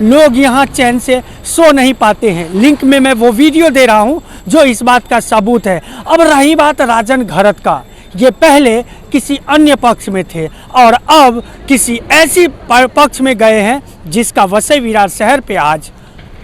लोग यहाँ चैन से सो नहीं पाते हैं। लिंक में मैं वो वीडियो दे रहा हूँ जो इस बात का सबूत है। अब रही बात राजन घरत का, ये पहले किसी अन्य पक्ष में थे और अब किसी ऐसी पक्ष में गए हैं जिसका वसई विरार शहर पे आज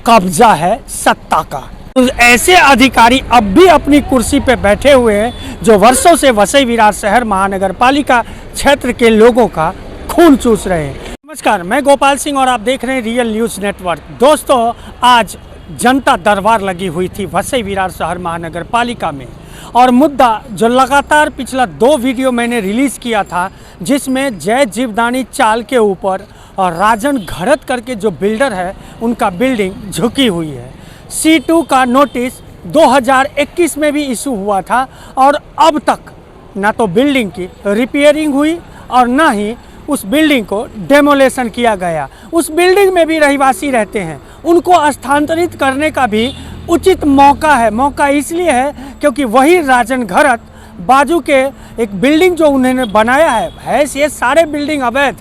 कब्जा है सत्ता का। तो ऐसे अधिकारी अब भी अपनी कुर्सी पे बैठे हुए हैं जो वर्षों से वसई विरार शहर महानगर पालिका क्षेत्र के लोगों का खून चूस रहे हैं। नमस्कार, मैं गोपाल सिंह और आप देख रहे हैं रियल न्यूज़ नेटवर्क। दोस्तों, आज जनता दरबार लगी हुई थी वसई विरार शहर महानगर पालिका में और मुद्दा जो लगातार पिछला 2 वीडियो मैंने रिलीज़ किया था जिसमें जय जीवदानी चाल के ऊपर और राजन घरत करके जो बिल्डर है उनका बिल्डिंग झुकी हुई है। C2 का नोटिस 2021 में भी इशू हुआ था और अब तक ना तो बिल्डिंग की रिपेयरिंग हुई और ना ही उस बिल्डिंग को डेमोलेशन किया गया। उस बिल्डिंग में भी रहवासी रहते हैं, उनको स्थानांतरित करने का भी उचित मौका है। मौका इसलिए है क्योंकि वही राजन घरत बाजू के एक बिल्डिंग जो उन्होंने बनाया है ये सारे बिल्डिंग अवैध,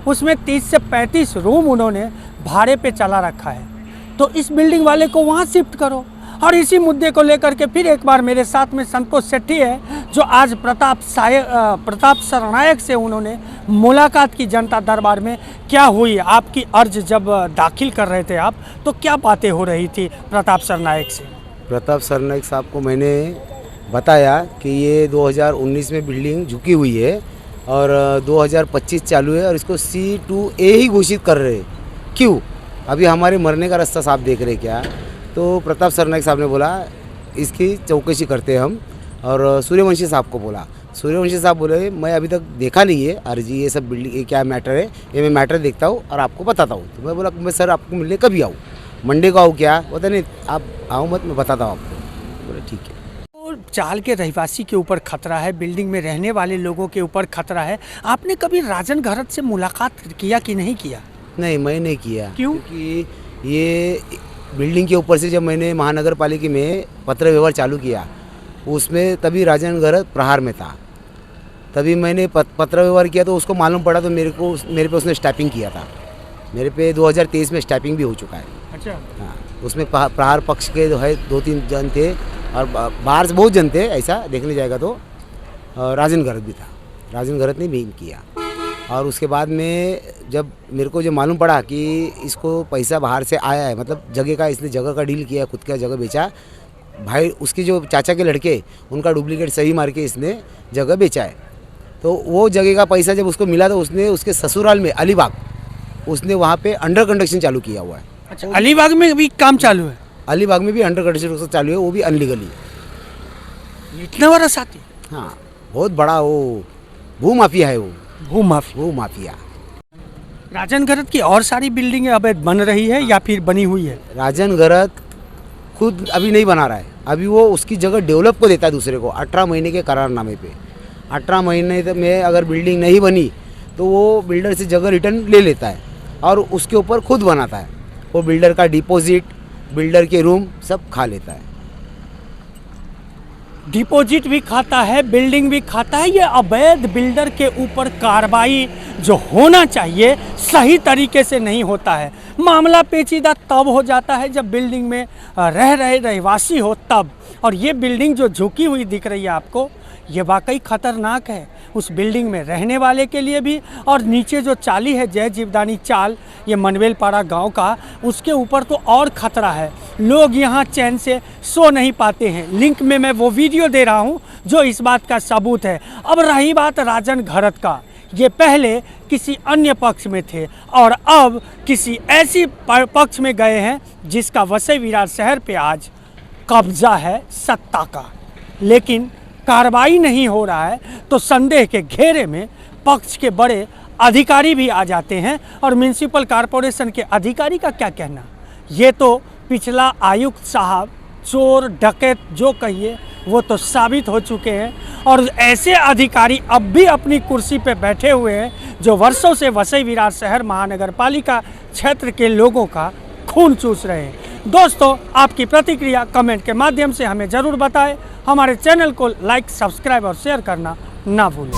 उसमें 30 से 35 रूम उन्होंने भाड़े पे चला रखा है। तो इस बिल्डिंग वाले को वहाँ शिफ्ट करो। और इसी मुद्दे को लेकर के फिर एक बार मेरे साथ में संतोष सेठी है जो आज प्रताप सरनायक से उन्होंने मुलाकात की जनता दरबार में। क्या हुई आपकी अर्ज जब दाखिल कर रहे थे आप, तो क्या बातें हो रही थी प्रताप सरनायक से? प्रताप सरनायक साहब को मैंने बताया कि ये 2019 में बिल्डिंग झुकी हुई है और 2025 चालू है और इसको C2A ही घोषित कर रहे हैं। क्यों? अभी हमारे मरने का रास्ता साहब देख रहे क्या? तो प्रताप सरनायक साहब ने बोला इसकी चौकसी करते हैं हम, और सूर्यवंशी साहब को बोला। सूर्यवंशी साहब बोले मैं अभी तक देखा नहीं है अर्जी, ये सब बिल्डिंग ये क्या मैटर है, ये मैं मैटर देखता हूँ और आपको बताता हूँ। तो मैं बोला मैं सर आपको मिलने कभी आऊँ? मंडे को आऊँ क्या? बोलते नहीं आप आओ मत, मैं बताता हूँ आपको। बोले ठीक है। तो चाल के रहवासी के ऊपर खतरा है, बिल्डिंग में रहने वाले लोगों के ऊपर खतरा है। आपने कभी राजन घरत से मुलाकात किया कि नहीं किया? नहीं, मैं नहीं किया। क्यों? क्योंकि ये बिल्डिंग के ऊपर से जब मैंने महानगर पालिका में पत्र व्यवहार चालू किया उसमें तभी राजन घरत प्रहार में था, तभी मैंने पत्र व्यवहार किया तो उसको मालूम पड़ा तो मेरे पे उसने स्टैपिंग किया था। मेरे पे 2023 में स्टैपिंग भी हो चुका है। अच्छा। हाँ, उसमें प्रहार पक्ष के जो है 2-3 जन थे और बाहर से बहुत जन थे। ऐसा देखने जाएगा तो राजन घरत भी था, राजन घरत ने भी किया। और उसके बाद में जब मेरे को जो मालूम पड़ा कि इसको पैसा बाहर से आया है, मतलब जगह का, इसने जगह का डील किया, खुद का जगह बेचा, भाई उसके जो चाचा के लड़के उनका डुप्लीकेट सही मार के इसने जगह बेचा है। तो वो जगह का पैसा जब उसको मिला तो उसने उसके ससुराल में अलीबाग उसने वहाँ पे अंडर कंस्ट्रक्शन चालू किया हुआ है। अच्छा, अलीबाग में भी काम चालू है? अलीबाग में भी अंडर कंस्ट्रक्शन चालू है, वो भी अनलीगली। इतना बड़ा साथी? हाँ, बहुत बड़ा वो भू माफिया है, वो भू माफिया। राजन घरत की और सारी बिल्डिंगें अवैध बन रही है या फिर बनी हुई है? राजन घरत खुद अभी नहीं बना रहा है, अभी वो उसकी जगह डेवलप को देता है दूसरे को 18 महीने के करारनामे पे। 18 महीने में अगर बिल्डिंग नहीं बनी तो वो बिल्डर से जगह रिटर्न ले लेता है और उसके ऊपर खुद बनाता है। वो बिल्डर का डिपॉजिट, बिल्डर के रूम सब खा लेता है। डिपॉजिट भी खाता है, बिल्डिंग भी खाता है। ये अवैध बिल्डर के ऊपर कार्रवाई जो होना चाहिए सही तरीके से नहीं होता है। मामला पेचीदा तब हो जाता है जब बिल्डिंग में रह रहे रहवासी हो तब। और ये बिल्डिंग जो झुकी हुई दिख रही है आपको, ये वाकई खतरनाक है उस बिल्डिंग में रहने वाले के लिए भी। और नीचे जो चाली है जय जीवदानी चाल, ये मनवेलपाड़ा गांव का, उसके ऊपर तो और ख़तरा है। लोग यहाँ चैन से सो नहीं पाते हैं। लिंक में मैं वो वीडियो दे रहा हूँ जो इस बात का सबूत है। अब रही बात राजन घरत का, ये पहले किसी अन्य पक्ष में थे और अब किसी ऐसी पक्ष में गए हैं जिसका वसई विरार शहर पे आज कब्जा है सत्ता का। लेकिन कार्रवाई नहीं हो रहा है तो संदेह के घेरे में पक्ष के बड़े अधिकारी भी आ जाते हैं। और म्युनिसिपल कॉरपोरेशन के अधिकारी का क्या कहना, ये तो पिछला आयुक्त साहब चोर डकैत जो कहिए वो तो साबित हो चुके हैं। और ऐसे अधिकारी अब भी अपनी कुर्सी पे बैठे हुए हैं जो वर्षों से वसई विरार शहर महानगर पालिका क्षेत्र के लोगों का खून चूस रहे हैं। दोस्तों, आपकी प्रतिक्रिया कमेंट के माध्यम से हमें ज़रूर बताएं। हमारे चैनल को लाइक, सब्सक्राइब और शेयर करना ना भूलें।